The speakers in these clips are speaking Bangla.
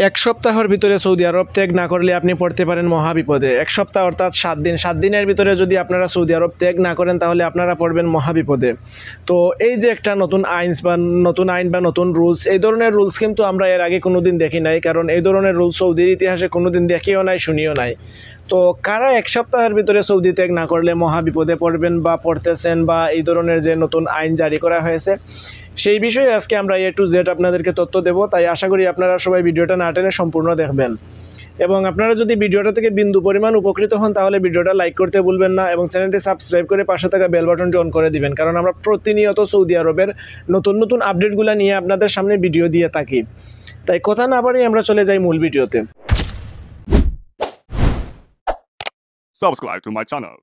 এক সপ্তাহের ভিতরে সৌদি আরব ত্যাগ না করলে আপনি পড়তে পারেন মহাবিপদে। এক সপ্তাহ অর্থাৎ 7 দিন, 7 দিনের ভিতরে যদি আপনারা সৌদি আরব ত্যাগ না করেন তাহলে আপনারা পড়বেন মহাবিপদে। তো এই যে একটা নতুন আইন বা নতুন রুলস, এই ধরনের রুলস কিন্তু আমরা এর আগে কোনোদিন দেখি নাই, কারণ এই ধরনের রুলস সৌদির ইতিহাসে কোনোদিন দেখিও নাই, শুনিও নাই। তো কারা এক সপ্তাহের ভিতরে সৌদি ত্যাগ না করলে মহাবিপদে পড়বেন বা পড়তেছেন, বা এই ধরনের যে নতুন আইন জারি করা হয়েছে সেই বিষয়ে আজকে আমরা A to Z আপনাদেরকে তথ্য দেব। তাই আশা করি আপনারা সবাই ভিডিওটা না টেনে সম্পূর্ণ দেখবেন, এবং আপনারা যদি ভিডিওটা থেকে বিন্দু পরিমাণ উপকৃত হন তাহলে ভিডিওটা লাইক করতে ভুলবেন না, এবং চ্যানেলটি সাবস্ক্রাইব করে পাশে থাকা বেল বাটনটি অন করে দিবেন, কারণ আমরা প্রতিনিয়ত সৌদি আরবের নতুন নতুন আপডেটগুলো নিয়ে আপনাদের সামনে ভিডিও দিয়ে থাকি। তাই কথা না বাড়িয়ে আমরা চলে যাই মূল ভিডিওতে। Subscribe to my channel.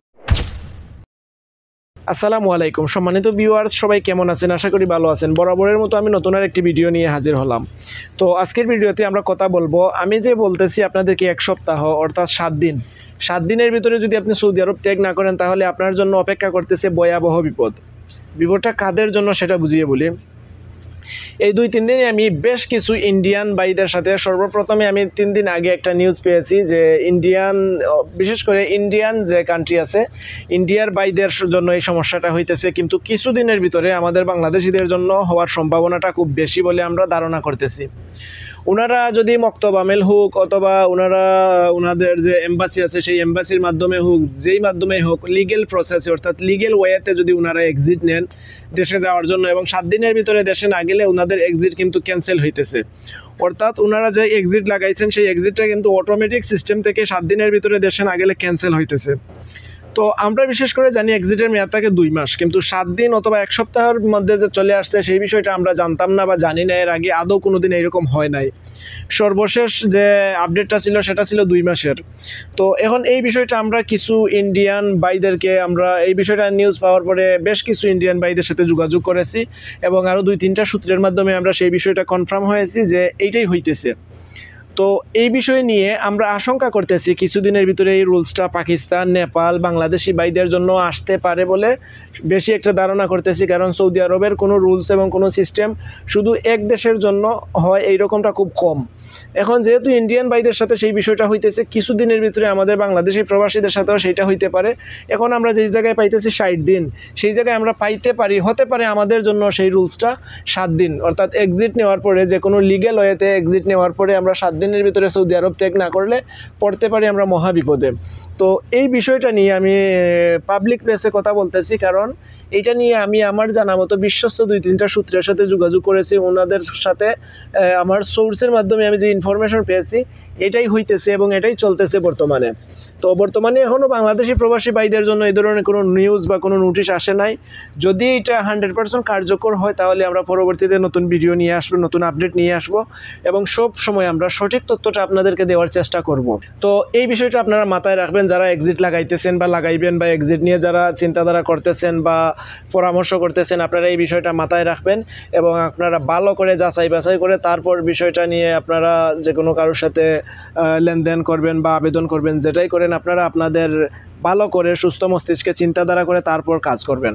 আসসালামু আলাইকুম সম্মানিত ভিউয়ার্স, সবাই কেমন আছেন? আশা করি ভালো আছেন। বরাবরের মতো আমি নতুন আর একটি ভিডিও নিয়ে হাজির হলাম। তো আজকের ভিডিওতে আমরা কথা বলবো, আমি যে বলতেছি আপনাদেরকে এক সপ্তাহ অর্থাৎ 7 দিন, 7 দিনের ভিতরে যদি আপনি সৌদি আরব ত্যাগ না করেন তাহলে আপনার জন্য অপেক্ষা করতেছে ভয়াবহ বিপদ। বিপদটা কাদের জন্য সেটা বুঝিয়ে বলি। এই 2-3 দিনে আমি বেশ কিছু ইন্ডিয়ান ভাইদের সাথে, সর্বপ্রথমে আমি 3 দিন আগে একটা নিউজ পেয়েছি যে বিশেষ করে ইন্ডিয়ান যে কান্ট্রি আছে, ইন্ডিয়ার ভাইদের জন্য এই সমস্যাটা হইতেছে, কিন্তু কিছুদিনের ভিতরে আমাদের বাংলাদেশিদের জন্য হওয়ার সম্ভাবনাটা খুব বেশি বলে আমরা ধারণা করতেছি। ওনারা যদি মক্তব আমেল হোক অথবা ওনাদের যে এম্বাসি আছে সেই এম্বাসির মাধ্যমে হোক, যেই মাধ্যমে হোক, লিগেল প্রসেস অর্থাৎ লিগেল ওয়েতে যদি ওনারা এক্সিট নেন দেশে যাওয়ার জন্য, এবং 7 দিনের ভিতরে দেশে না গেলে ওনাদের এক্সিট কিন্তু ক্যান্সেল হইতেছে। অর্থাৎ ওনারা যে এক্সিট লাগাইছেন সেই এক্সিটটা কিন্তু অটোমেটিক সিস্টেম থেকে 7 দিনের ভিতরে দেশে না গেলে ক্যান্সেল হইতেছে। তো আমরা বিশেষ করে জানি এক্সিটের মেয়াদ থাকে 2 মাস, কিন্তু 7 দিন অথবা এক সপ্তাহের মধ্যে যে চলে আসছে সেই বিষয়টা আমরা জানতাম না বা জানি না, এর আগে আদৌ কোনোদিন এরকম হয় নাই। সর্বশেষ যে আপডেটটা ছিল সেটা ছিল 2 মাসের। তো এখন এই বিষয়টা আমরা কিছু ইন্ডিয়ান ভাইদেরকে, আমরা এই বিষয়টা নিউজ পাওয়ার পরে বেশ কিছু ইন্ডিয়ান ভাইদের সাথে যোগাযোগ করেছি, এবং আরও 2-3টা সূত্রের মাধ্যমে আমরা সেই বিষয়টা কনফার্ম হয়েছি যে এইটাই হইতেছে। তো এই বিষয় নিয়ে আমরা আশঙ্কা করতেছি কিছুদিনের ভিতরে এই রুলসটা পাকিস্তান, নেপাল, বাংলাদেশি ভাইদের জন্য আসতে পারে বলে বেশি একটা ধারণা করতেছি, কারণ সৌদি আরবের কোনো রুলস এবং কোনো সিস্টেম শুধু এক দেশের জন্য হয় এইরকমটা খুব কম। এখন যেহেতু ইন্ডিয়ান ভাইদের সাথে সেই বিষয়টা হইতেছে, কিছুদিনের ভিতরে আমাদের বাংলাদেশি প্রবাসীদের সাথেও সেইটা হইতে পারে। এখন আমরা যেই জায়গায় পাইতেছি 60 দিন, সেই জায়গায় আমরা হতে পারে আমাদের জন্য সেই রুলসটা 7 দিন, অর্থাৎ এক্সিট নেওয়ার পরে, যে কোনো লিগ্যাল ওয়েতে এক্সিট নেওয়ার পরে আমরা 7 দিনের ভিতরে সৌদি আরব ত্যাগ না করলে পড়তে পারি আমরা মহাবিপদে। তো এই বিষয়টা নিয়ে আমি পাবলিক প্লেসে কথা বলতেছি, কারণ এইটা নিয়ে আমি আমার জানা মতো বিশ্বস্ত 2-3টা সূত্রের সাথে যোগাযোগ করেছি। ওনাদের সাথে আমার সোর্সের মাধ্যমে আমি যে ইনফরমেশন পেয়েছি এটাই হইতেছে এবং এটাই চলতেছে বর্তমানে। তো বর্তমানে এখনও বাংলাদেশি প্রবাসী ভাইদের জন্য এই ধরনের কোনো নিউজ বা কোনো নোটিশ আসে নাই। যদি এটা 100% কার্যকর হয় তাহলে আমরা পরবর্তীতে নতুন ভিডিও নিয়ে আসবো, নতুন আপডেট নিয়ে আসবো, এবং সব সময় আমরা সঠিক তথ্যটা আপনাদেরকে দেওয়ার চেষ্টা করব। তো এই বিষয়টা আপনারা মাথায় রাখবেন, যারা এক্সিট লাগাইতেছেন বা লাগাইবেন, বা এক্সিট নিয়ে যারা চিন্তাধারা করতেছেন বা পরামর্শ করতেছেন, আপনারা এই বিষয়টা মাথায় রাখবেন, এবং আপনারা ভালো করে যাচাই বাছাই করে তারপর বিষয়টা নিয়ে আপনারা যে কোনো কারোর সাথে লেনদেন করবেন বা আবেদন করবেন, যেটাই করেন আপনারা আপনাদের ভালো করে সুস্থ মস্তিষ্কে চিন্তাধারা করে তারপর কাজ করবেন।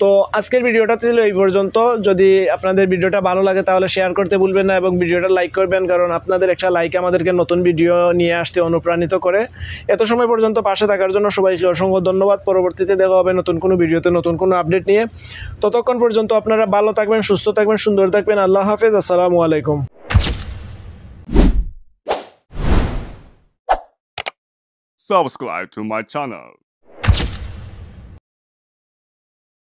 তো আজকের ভিডিওটা ছিল এই পর্যন্ত। যদি আপনাদের ভিডিওটা ভালো লাগে তাহলে শেয়ার করতে ভুলবেন না, এবং ভিডিওটা লাইক করবেন, কারণ আপনাদের একটা লাইক আমাদেরকে নতুন ভিডিও নিয়ে আসতে অনুপ্রাণিত করে। এত সময় পর্যন্ত পাশে থাকার জন্য সবাইকে অসংখ্য ধন্যবাদ। পরবর্তীতে দেখা হবে নতুন কোনো ভিডিওতে নতুন কোনো আপডেট নিয়ে। ততক্ষণ পর্যন্ত আপনারা ভালো থাকবেন, সুস্থ থাকবেন, সুন্দর থাকবেন। আল্লাহ হাফেজ। আসসালামু আলাইকুম। Subscribe to my channel.